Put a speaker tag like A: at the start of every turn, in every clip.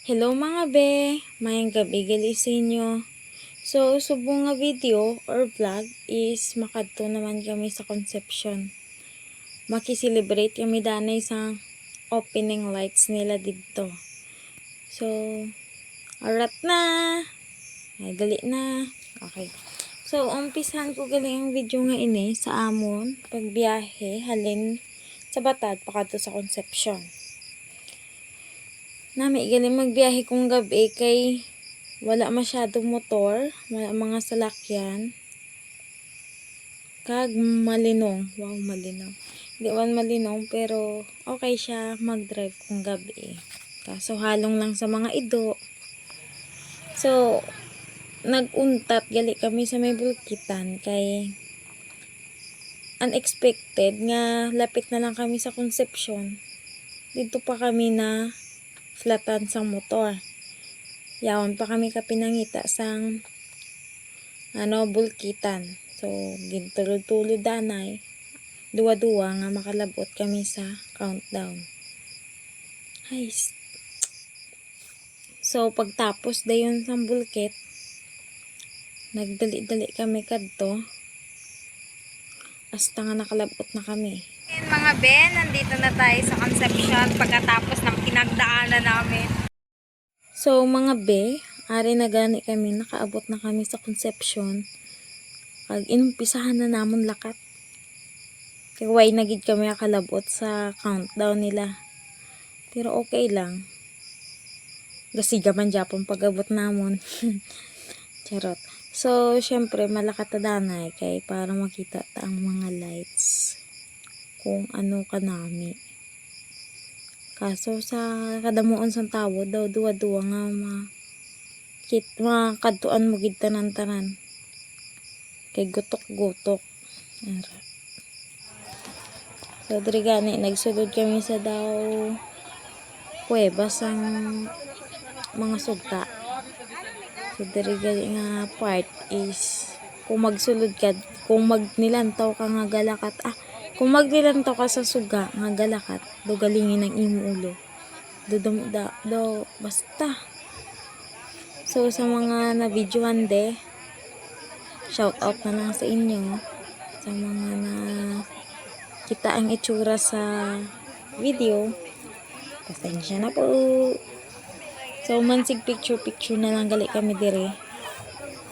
A: Hello mga be, mayang gabi gali sa inyo. So, subong nga video or vlog is makadto naman kami sa Concepcion. Makiselebrate kami danay sa opening lights nila dito. So, arat na. Ay, dali na. Okay. So, umpisahan ko gali ang video nga ini sa amon pagbiyahe halin sa Batad pakadto sa Concepcion. Nami galing magbiyahe kong gabi kay wala masyadong motor, wala mga salakyan. Kag malinong, wow malinong. Hindi man malinong pero okay siya mag-drive kong gabi. Kaso halong lang sa mga ido. So, nag-untat gali kami sa may bulkitan kay unexpected nga lapit na lang kami sa Concepcion. Dito pa kami na flatan sang motor. Yaon pa kami kapinangita sang bulkitan. So, gintulod-tulod danay. Duwa-duwa nga makalabot kami sa countdown. Heist. So, pagtapos dayon sang bulkit, nagdali-dali kami kadto. Hasta nga nakalabot na kami. Mga Ben, nandito na tayo sa Concepcion pagkatapos ng pinagdaanan namin. So, mga be, ari na gani kami, nakaabot na kami sa Concepcion. Pag inumpisahan na namon lakat. Kaya way nagid kami nakalabot sa countdown nila. Pero okay lang. Gasiga man Japon pag-abot namon. Charot. So, syempre, malakat na danay kay para makita ta ang mga lights. Kung ano kanami. Kaso sa kadamuon sang tawo daw duwa-duwa nga makadtuan mo gid tanan-tanan. Kay gutok-gutok. So diri gani nagsulod kami sa daw kuweba sang mga sugta. So diri gani nga part is kung magsulod ka, kung magnilantaw ka nga galakat, kung magnilantaw ka sa suga nga galakat, do galingin ang imo ulo. Do basta. So sa mga na-videoan de, shout out na lang sa inyo. Sa mga na kita ang itsura sa video, pasensya na po. So mansig picture na lang gali kami dire.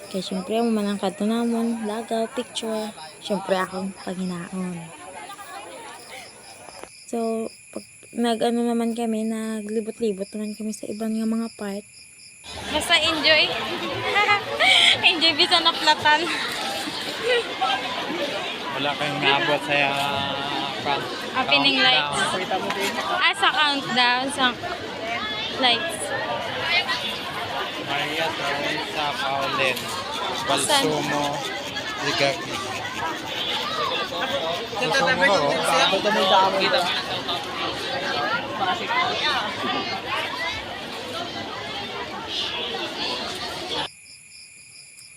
A: Kaya syempre mo manangkad to namon, lagaw, picture. Syempre akong panginaon. So, pag naman kami, naglibot-libot naman kami sa ibang nga mga part. Basta enjoy. Enjoy bisa na platan.
B: Wala kayong naabot sa
A: opening lights. Sa countdown, sa lights.
B: Maria Teresa Paulen, Balsumo, Ligagi.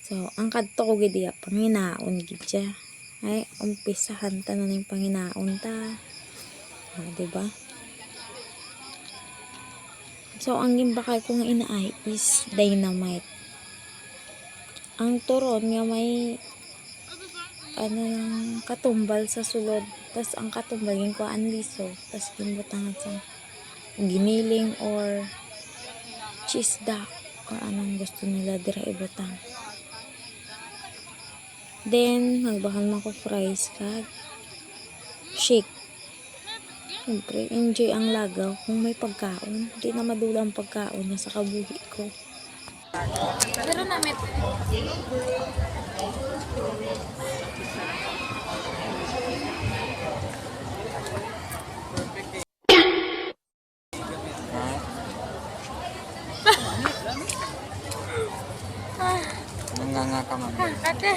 A: So, ang kadto ko gid ya panginaon gid siya. Ay, umpisahan ta na ning panginaon ta. Diba? So, ang gimbakay ko nga inaay is dynamite. Ang turon nga may katumbal sa sulod. Tas ang katumbal yung kuhaan liso. Tas ginbutangan sa giniling or cheese duck or anong gusto nila dira ibutang. Then, nagbakal man ko fries kag shake. Siyempre, enjoy ang lagaw kung may pagkaon. Hindi na madula ang pagkaon na sa kabuhi ko. Pero namit.
B: Nanganga ka man.
A: Ate.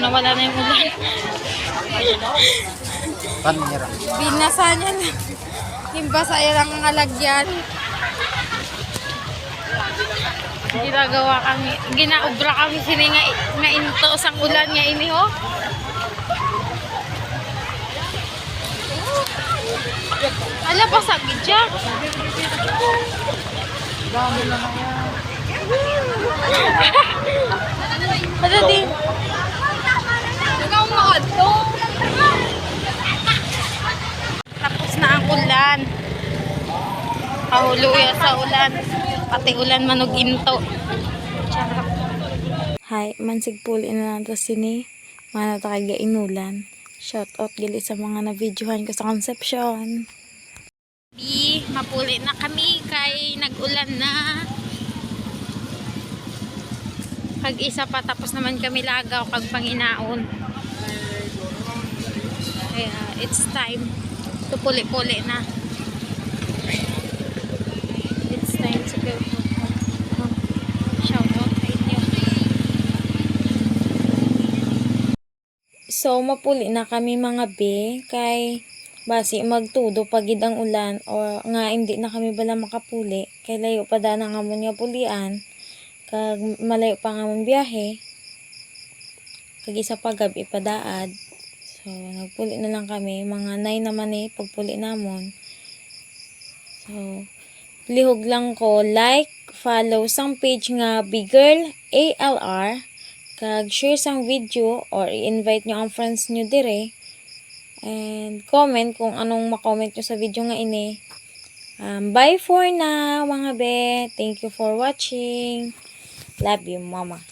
A: nawala na yung ulan.
B: Panira.
A: Binasa niya lang. Himbasa niya lang ang alagyan. Ginagawa kami, ginaobra kami sini nga into sang ulan nga ini ho. Ala pa sa gidya.
B: Dami na nga yan.
A: Ano din? Ikaw maadto. Tapos na ang ulan. Kahuluya sa ulan. Pati ulan manog into. Charot. Hi, mansig puli na nato sini. Mga natakaga inulan. Shout out gali sa mga na-videohan ko sa Concepcion. Mapuli na kami kay nag-ulan na. Kag isa pa tapos naman kami lagaw kag panginaon. Kaya it's time to puli-puli na. It's time to go home. Shout out sa inyo. So mapuli na kami mga be kay basi magtudo pagid ang ulan o nga hindi na kami bala makapuli kay layo pa da nga amon nga pulian kag malayo pa nga amon biyahe kag isa pa gabi padaad. So nagpuli na lang kami mga 9 naman pagpuli namon. So lihog lang ko like, follow sang page nga Bigirl ALR kag share sang video or i-invite nyo ang friends nyo dire. And comment kung anong makomment nyo sa video nga ini. Bye for now mga be. Thank you for watching. Love you mama.